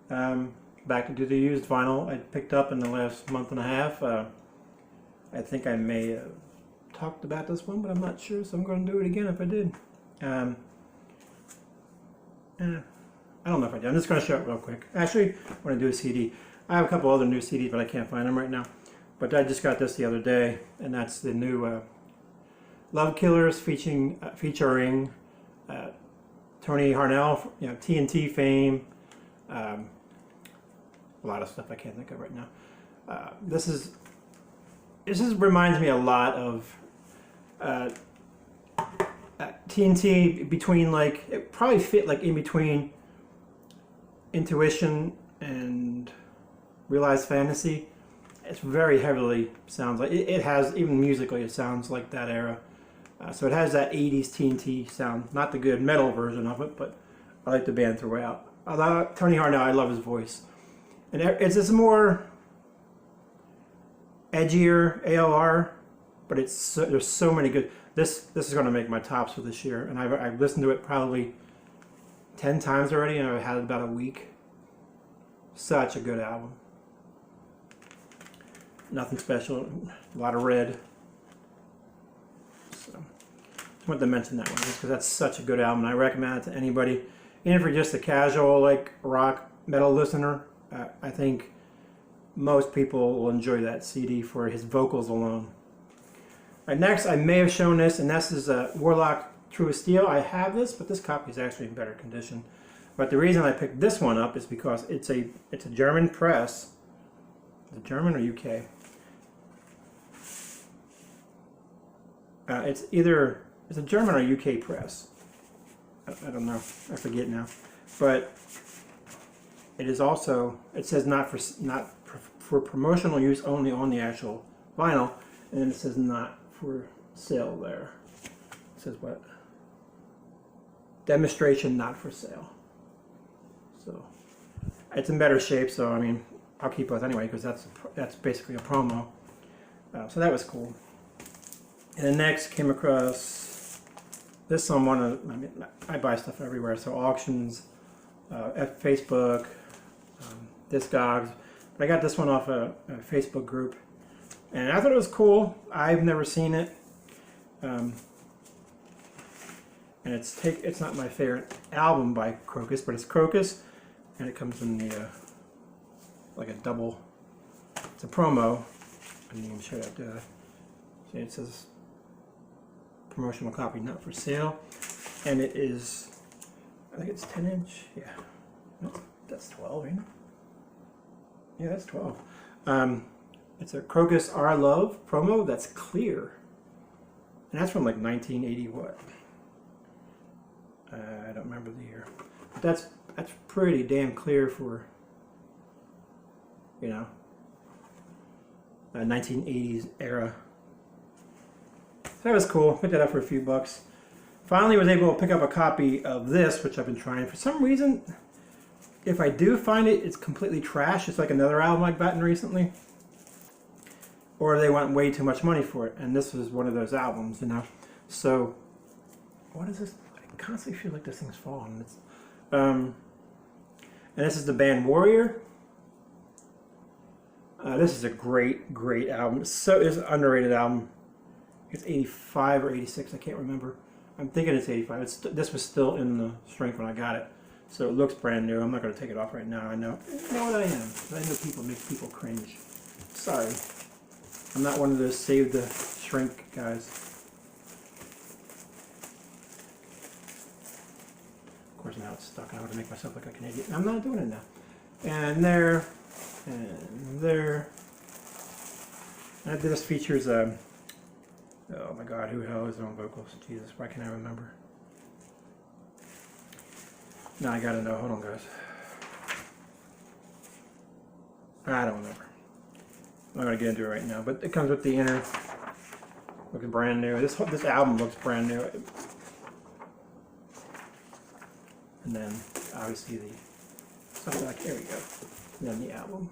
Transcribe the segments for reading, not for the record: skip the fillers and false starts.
Back into the used vinyl I picked up in the last month and a half. I think I may have talked about this one, but I'm not sure, so I'm going to do it again if I did. I don't know if I did. I'm just going to show it real quick. Actually, I want to do a CD. I have a couple other new CDs, but I can't find them right now. But I just got this the other day, and that's the new Love Killers featuring Tony Harnell, TNT fame. A lot of stuff I can't think of right now. This reminds me a lot of TNT, between it probably fit in between Intuition and Realized Fantasy. It's very heavily sounds like it has, even musically it sounds like that era. So it has that 80s TNT sound, not the good metal version of it, but I like the band throughout. Tony Harnell, I love his voice. And it's just more edgier ALR, but there's so many good. This is going to make my tops for this year, and I've listened to it probably 10 times already, and I've had it about a week. Such a good album. Nothing special, a lot of red. So just wanted to mention that one just because that's such a good album. I recommend it to anybody, even if you're just a casual rock metal listener. I think most people will enjoy that CD for his vocals alone. Right, next, I may have shown this, and this is Warlock True Steel. I have this, but this copy is actually in better condition. But the reason I picked this one up is because it's a German press. Is it German or UK? It's a German or UK press. I don't know. I forget now. But it is also, it says not for promotional use only on the actual vinyl, and then it says not for sale there. It says what? Demonstration not for sale. So it's in better shape, so I mean I'll keep both anyway because that's basically a promo. So that was cool. And then next came across this on one of, I buy stuff everywhere, so auctions, at Facebook, Discogs. But I got this one off a Facebook group, and I thought it was cool. I've never seen it, and it's not my favorite album by Krokus, but it's Krokus, and it comes in the like a double. It's a promo. I didn't even show that. See, it says promotional copy not for sale, and it is, I think it's 10-inch. Yeah, that's 12, ain't it? Yeah, that's 12. It's a Krokus Our Love promo that's clear, and that's from 1980 what? I don't remember the year, but that's pretty damn clear for 1980s era. So that was cool. Picked that up for a few bucks. Finally was able to pick up a copy of this, which I've been trying. For some reason, if I do find it, it's completely trash. It's like another album I've gotten recently. Or they want way too much money for it. And this was one of those albums, So, what is this? I constantly feel like this thing's falling. And this is the band Warrior. This is a great, great album. It's an underrated album. It's 85 or 86, I can't remember. I'm thinking it's 85. This was still in the strength when I got it. So it looks brand new. I'm not going to take it off right now. I know what I am. I know people make people cringe. Sorry. I'm not one of those save the shrink guys. Of course, now it's stuck. I want to make myself look like an idiot. I'm not doing it now. And there. And there. And this features oh my god, who the hell is it on vocals? Jesus, why can't I remember? Now I gotta know. Hold on, guys. I don't remember. I'm not gonna get into it right now, but it comes with the inner. Looking brand new. This album looks brand new. And then obviously something like, here we go. And then the album.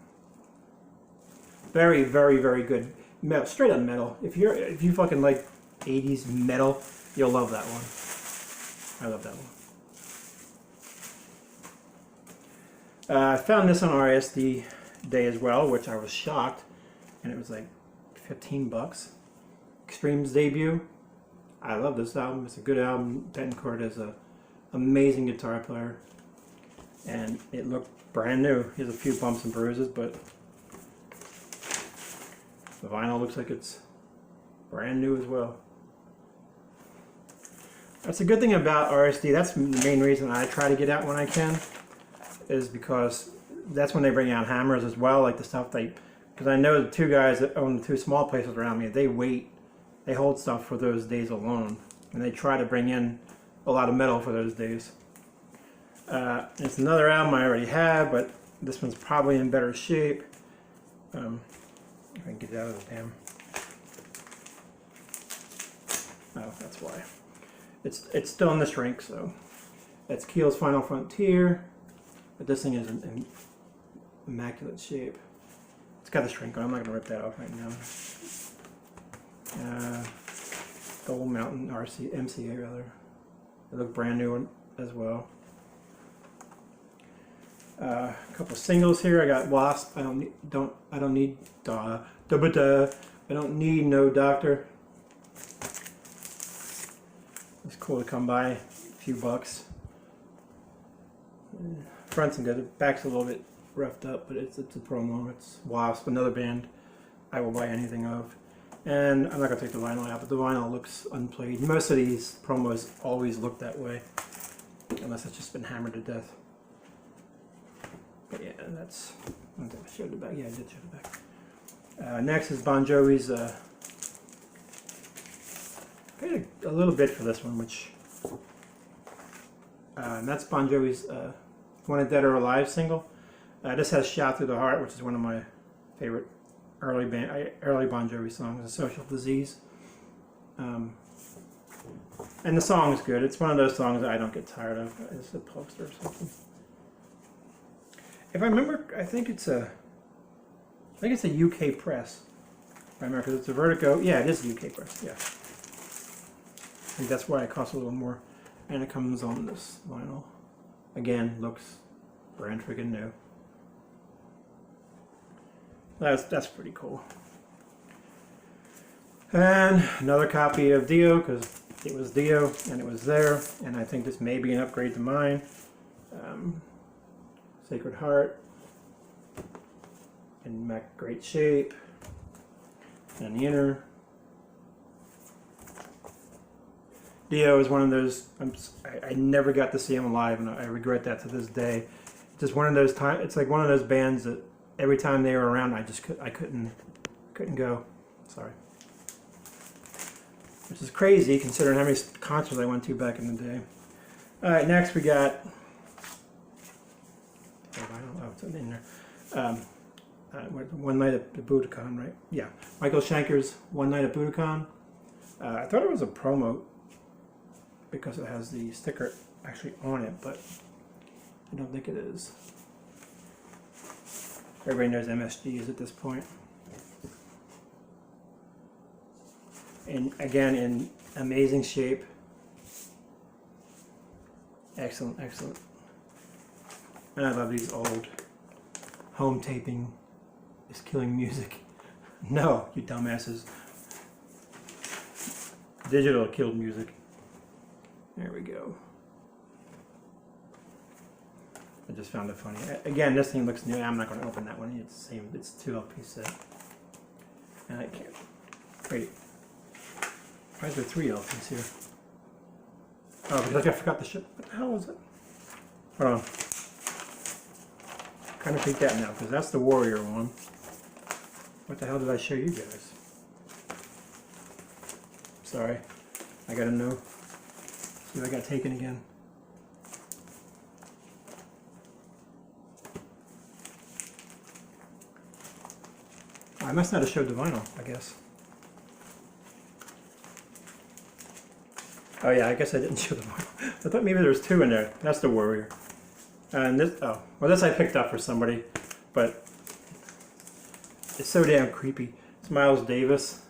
Very, very, very good metal, straight up metal. If you fucking like 80s metal, you'll love that one. I love that one. I found this on RSD Day as well, which I was shocked, and it was like 15 bucks. Extreme's debut. I love this album. It's a good album. Betancourt is an amazing guitar player, and it looked brand new. He has a few bumps and bruises, but the vinyl looks like it's brand new as well. That's a good thing about RSD. That's the main reason I try to get out when I can, is because that's when they bring out hammers as well, like the stuff because I know the two guys that own the two small places around me, they hold stuff for those days alone, and they try to bring in a lot of metal for those days. It's another album I already have, but this one's probably in better shape. If I can get it out of the damn... Oh, that's why. It's still in the shrink, so that's Keel's Final Frontier, but this thing is in immaculate shape. It's got the shrink on. I'm not going to rip that off right now. Gold Mountain MCA rather. They look brand new as well. A couple singles here. I got Wasp. I don't need I don't need no doctor. It's cool to come by, a few bucks. Front's good. The back's a little bit roughed up, but it's a promo. It's Wasp, another band I will buy anything of. And I'm not going to take the vinyl out, but the vinyl looks unplayed. Most of these promos always look that way, unless it's just been hammered to death. But yeah, that's... I don't think I showed the back. Yeah, I did show the back. Next is Bon Jovi's... paid a little bit for this one, which... and that's Bon Jovi's Wanted Dead or Alive single. This has Shout Through the Heart, which is one of my favorite early Bon Jovi songs, A Social Disease. And the song is good. It's one of those songs that I don't get tired of. It's a poster or something. If I remember, I think it's a UK press. If I remember, because it's a Vertigo. Yeah, it is a UK press. Yeah. I think that's why it costs a little more. And it comes on this vinyl. Again, looks brand freaking new. That's pretty cool. And another copy of Dio, because it was Dio and it was there, and I think this may be an upgrade to mine. Sacred Heart in great shape, and the inner. Dio is one of those. I never got to see him live, and I regret that to this day. Just one of those times. It's like one of those bands that every time they were around, I couldn't go. Sorry. Which is crazy considering how many concerts I went to back in the day. All right, next we got. Oh, it's in there. One Night at the Budokan, right? Yeah, Michael Schenker's One Night at Budokan. I thought it was a promo because it has the sticker actually on it, but I don't think it is. Everybody knows MSGs at this point. And again, in amazing shape. Excellent, excellent. And I love these old home taping is killing music. No, you dumbasses. Digital killed music. There we go. I just found it funny. Again, this thing looks new. I'm not going to open that one. It's the same. It's 2 LP set. And I can't. Wait. Why is there 3 LPs here? Oh, because I forgot the ship. What the hell was it? Hold on. I'm trying to take that now, because that's the Warrior one. What the hell did I show you guys? Sorry. I gotta know. See if I got taken again. I must not have showed the vinyl, I guess. Oh yeah, I guess I didn't show the vinyl. I thought maybe there was 2 in there. That's the Warrior. And this, oh, well this I picked up for somebody, but it's so damn creepy. It's Miles Davis.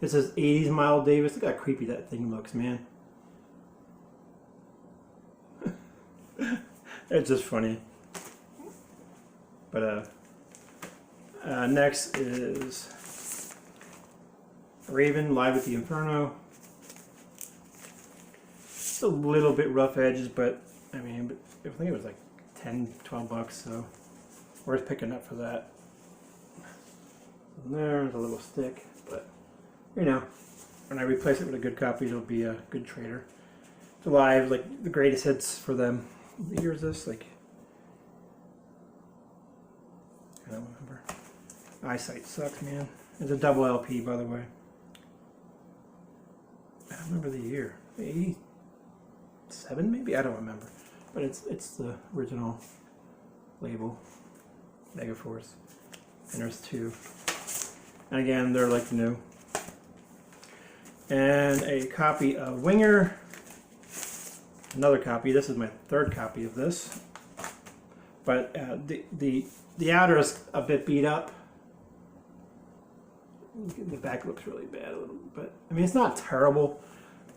It says 80s Miles Davis. Look how creepy that thing looks, man. It's just funny. But next is Raven, Live at the Inferno. It's a little bit rough edges, but I mean, I think it was like 10, 12 bucks, so worth picking up for that. And there's a little stick, but you know, when I replace it with a good copy, it'll be a good trader. It's Live, like the greatest hits for them. What year is this? Like, I don't remember. Eyesight sucks, man. It's a double LP, by the way. I don't remember the year. 87 maybe? I don't remember. But it's the original label, Megaforce. And there's two. And again, they're like new. And a copy of Winger. Another copy. This is my third copy of this. But the outer is a bit beat up. The back looks really bad a little, but I mean it's not terrible.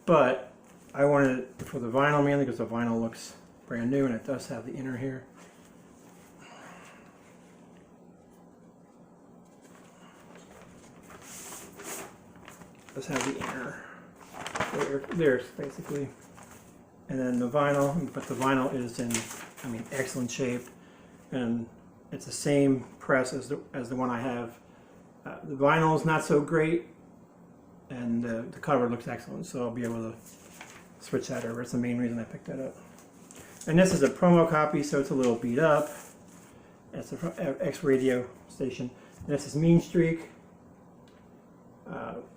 But I wanted it for the vinyl mainly because the vinyl looks brand new and it does have the inner here. It does have the inner. There's basically. And then the vinyl, but the vinyl is in, I mean, excellent shape, and it's the same press as the one I have. The vinyl is not so great, and the cover looks excellent, so I'll be able to switch that over. It's the main reason I picked that up. And this is a promo copy, so it's a little beat up. It's an X radio station. And this is Mean Streak,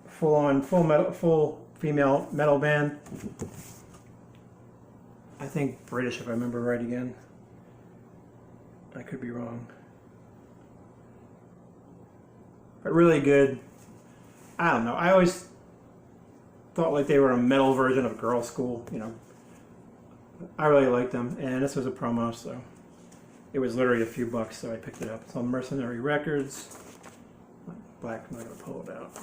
full female metal band. I think British, if I remember right again. I could be wrong. But really good. I don't know. I always thought like they were a metal version of Girl School, you know. I really liked them, and this was a promo, so it was literally a few bucks, so I picked it up. It's on Mercenary Records. Black, I'm not going to pull it out.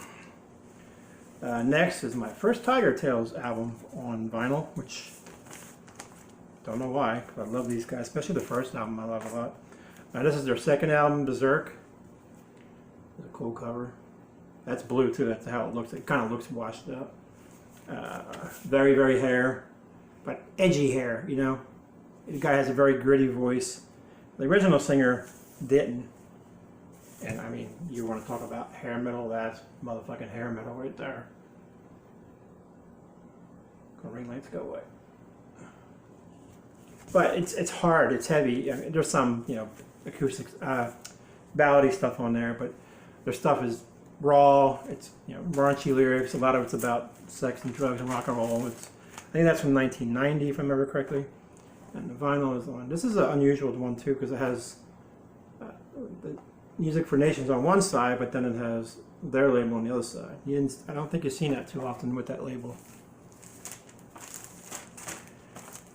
Next is my first Tiger Tales album on vinyl, which don't know why, because I love these guys, especially the first album I love a lot. This is their second album, Berserk. It's a cool cover. That's blue too, that's how it looks. It kind of looks washed out. Very, very hair, but edgy hair, you know. The guy has a very gritty voice. The original singer didn't. And I mean, you want to talk about hair metal, that's motherfucking hair metal right there. Ring lights go away. But it's hard, it's heavy. I mean, there's some, you know, acoustic, ballady stuff on there, but their stuff is raw. It's, you know, raunchy lyrics. A lot of it's about sex and drugs and rock and roll. I think that's from 1990, if I remember correctly. And the vinyl is on. This is an unusual one too, because it has the Music for Nations on one side, but then it has their label on the other side. I don't think you've seen that too often with that label.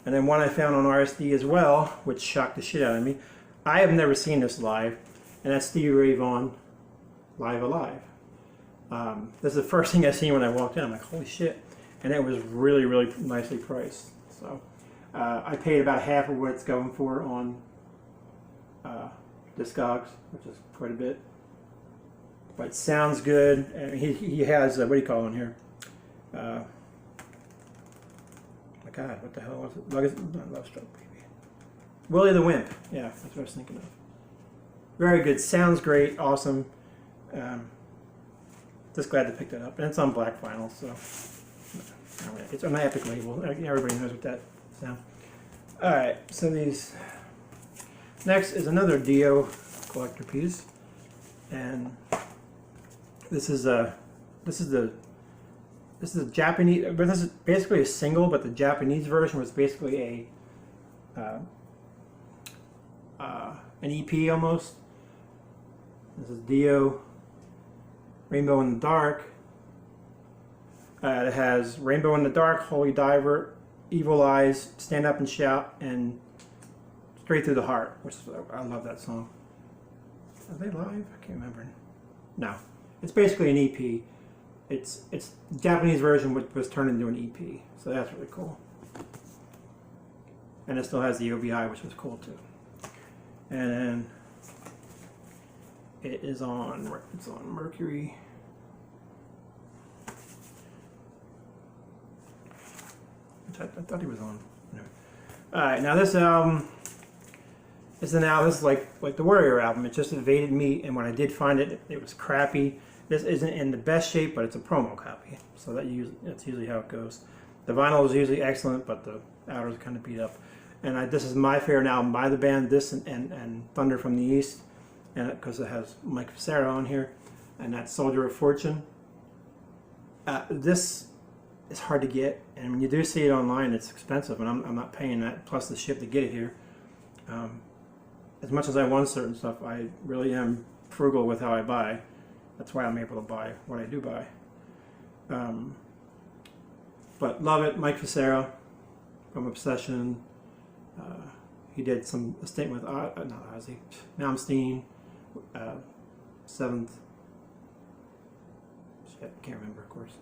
And then one I found on RSD as well, which shocked the shit out of me. I have never seen this live, and that's Stevie Ray Vaughan, Live Alive. This is the first thing I seen when I walked in. I'm like, holy shit. And it was really, really nicely priced. So I paid about half of what it's going for on Discogs, which is quite a bit. But it sounds good. And he has, what do you call it here? My God, what the hell was it? Not Love Struck Baby. Willie the Wimp. Yeah, that's what I was thinking of. Very good. Sounds great. Awesome. Just glad to pick that up. And it's on black vinyl, so it's on an Epic label. Everybody knows what that sound. Alright, so these. Next is another Dio collector piece. And this is a Japanese, but this is basically a single, but the Japanese version was basically an EP almost. This is Dio, Rainbow in the Dark. It has Rainbow in the Dark, Holy Diver, Evil Eyes, Stand Up and Shout, and Straight Through the Heart, which is, I love that song. Are they live? I can't remember. No, it's basically an EP. It's the Japanese version was turned into an EP, so that's really cool. And it still has the OBI, which was cool too. And then It is on. It's on Mercury. I thought he was on. No. All right, now this album is like the Warrior album. It just evaded me, and when I did find it, it was crappy. This isn't in the best shape, but it's a promo copy, so that's usually how it goes. The vinyl is usually excellent, but the outer's kind of beat up. And this is my favorite album by the band. This and Thunder from the East, and because it has Mike Facero on here, and that's Soldier of Fortune. This is hard to get, and when you do see it online, it's expensive, and I'm not paying that plus the ship to get it here. As much as I want certain stuff, I really am frugal with how I buy. That's why I'm able to buy what I do buy. But love it, Mike Facero from Obsession. He did a stint with not Ozzy, Malmsteen, Seventh. Shit, can't remember, of course.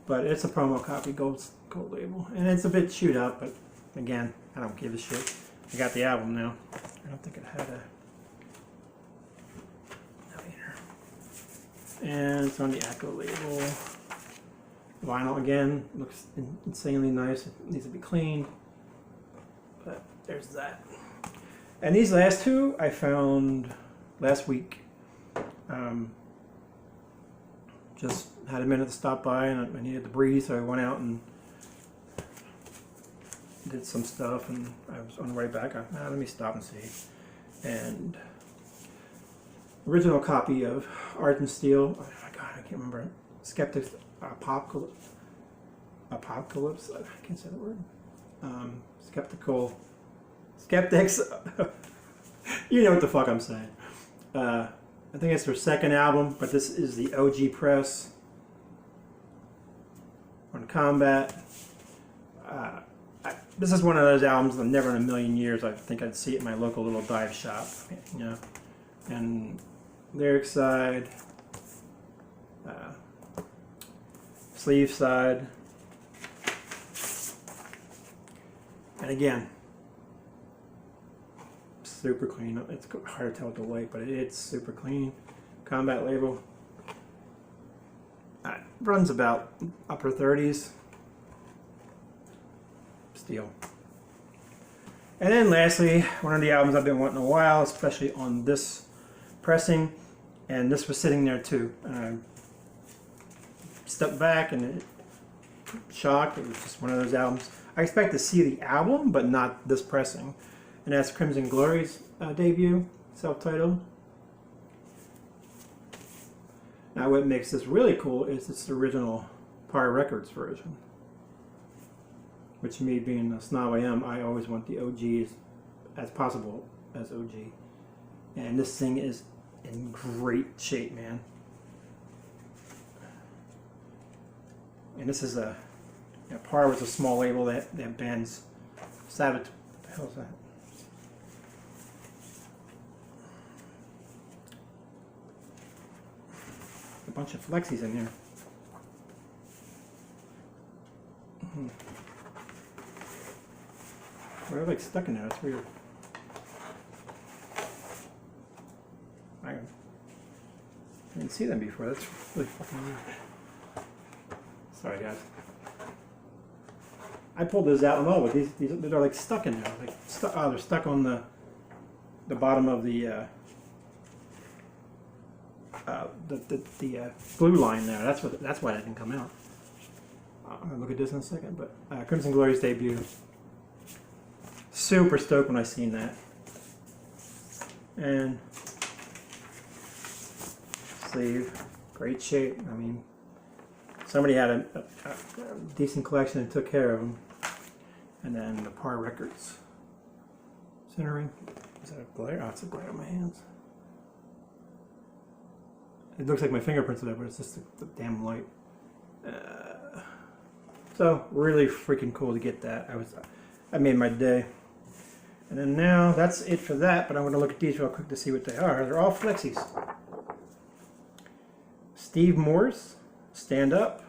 But it's a promo copy, gold label, and it's a bit chewed up. But again, I don't give a shit. I got the album now. I don't think it had a navigator. And it's on the Echo label. Vinyl again looks insanely nice. It needs to be cleaned, but there's that. And these last two I found last week. Just had a minute to stop by, and I needed to breathe, so I went out and did some stuff, and I was on the way back. Let me stop and see. And original copy of Art and Steel. Oh my God, I can't remember it. Skeptics Apocalypse. I can't say the word. Skeptics. You know what the fuck I'm saying. I think it's their second album, but this is the OG press on Combat. This is one of those albums that never in a million years I think I'd see it in my local little dive shop, you know. And lyric side, sleeve side, and again, super clean. It's hard to tell with the light, but it's super clean. Combat label. Runs about upper 30s. Steel. And then lastly, one of the albums I've been wanting a while, especially on this pressing, and this was sitting there too. And I stepped back and shocked. It was just one of those albums. I expect to see the album, but not this pressing. And that's Crimson Glory's debut, self-titled. Now what makes this really cool is it's the original Par Records version. Which me being a snob I am, I always want the OG as possible as OG. And this thing is in great shape, man. And this is Par was a small label that bands Sabbath. What the hell is that? A bunch of flexis in here. They're like stuck in there. That's weird. I didn't see them before. That's really fucking weird. Sorry, guys. I pulled those out and all, but these they're like stuck in there. Like they're stuck on the bottom of the glue line there. That's why it didn't come out. I'm gonna look at this in a second. But Crimson Glory's debut. Super stoked when I seen that. And sleeve, great shape. I mean, somebody had a decent collection and took care of them. And then the Par Records centering. Is that a glare? Oh, it's a glare on my hands. It looks like my fingerprints are there, but it's just the damn light. So really freaking cool to get that. I made my day. And then now that's it for that, but I'm going to look at these real quick to see what they are. They're all flexis. Steve Morse, Stand Up.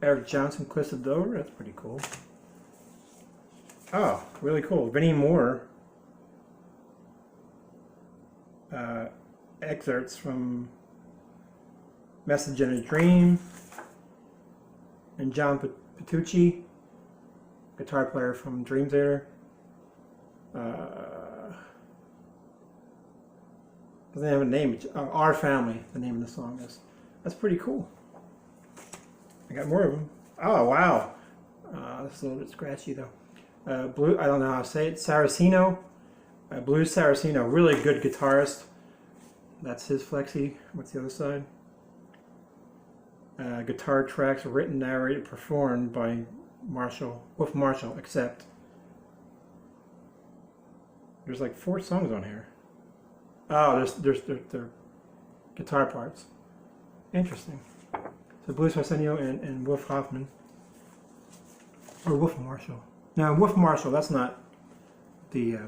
Eric Johnson, Cliffs of Dover. That's pretty cool. Oh, really cool. Vinnie Moore. excerpts from Message in a Dream, and John Petrucci, guitar player from Dream Theater. Doesn't have a name. Our Family, the name of the song is. That's pretty cool. I got more of them. Oh, wow. This is a little bit scratchy, though. Blue, I don't know how to say it. Saraceno. Blues Saraceno. Really good guitarist. That's his flexi. What's the other side? Guitar tracks written, narrated, performed by Wolf Marshall, except there's like 4 songs on here. Oh, there's guitar parts. Interesting. So Blues Saraceno and Wolf Hoffman. Or Wolf Marshall. Now, Wolf Marshall, that's not the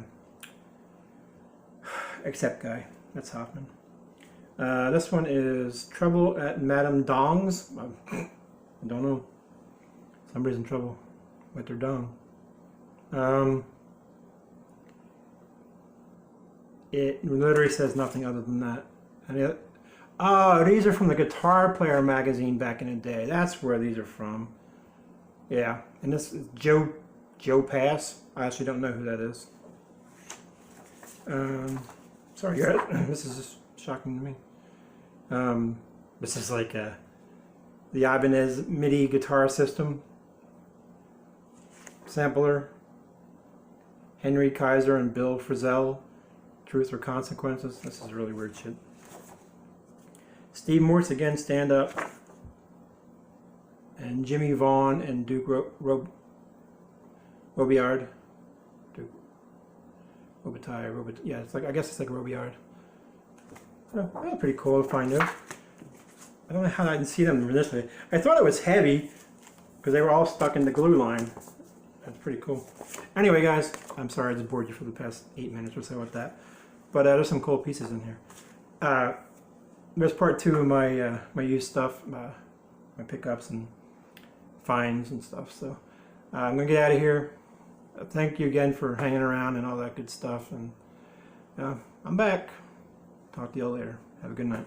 Accept guy. That's Hoffman. This one is Trouble at Madame Dong's. I don't know. Somebody's in trouble with their dong. It literally says nothing other than that. And oh, these are from the Guitar Player magazine back in the day. That's where these are from. Yeah, and this is Joe Pass. I actually don't know who that is. Sorry, guys. This is just shocking to me. This is like the Ibanez MIDI guitar system. Sampler. Henry Kaiser and Bill Frisell. Truth or Consequences. This is really weird shit. Steve Morse again, Stand Up. And Jimmy Vaughn and Duke Robillard. Robitaille, yeah, it's like, I guess it's like Robillard. Oh, that's pretty cool to find out. I don't know how I didn't see them initially. I thought it was heavy because they were all stuck in the glue line. That's pretty cool. Anyway, guys, I'm sorry I just bored you for the past 8 minutes or so with that. But there's some cool pieces in here. There's part 2 of my my used stuff, my pickups and finds and stuff. So I'm gonna get out of here. Thank you again for hanging around and all that good stuff. And I'm back. Talk to you all later. Have a good night.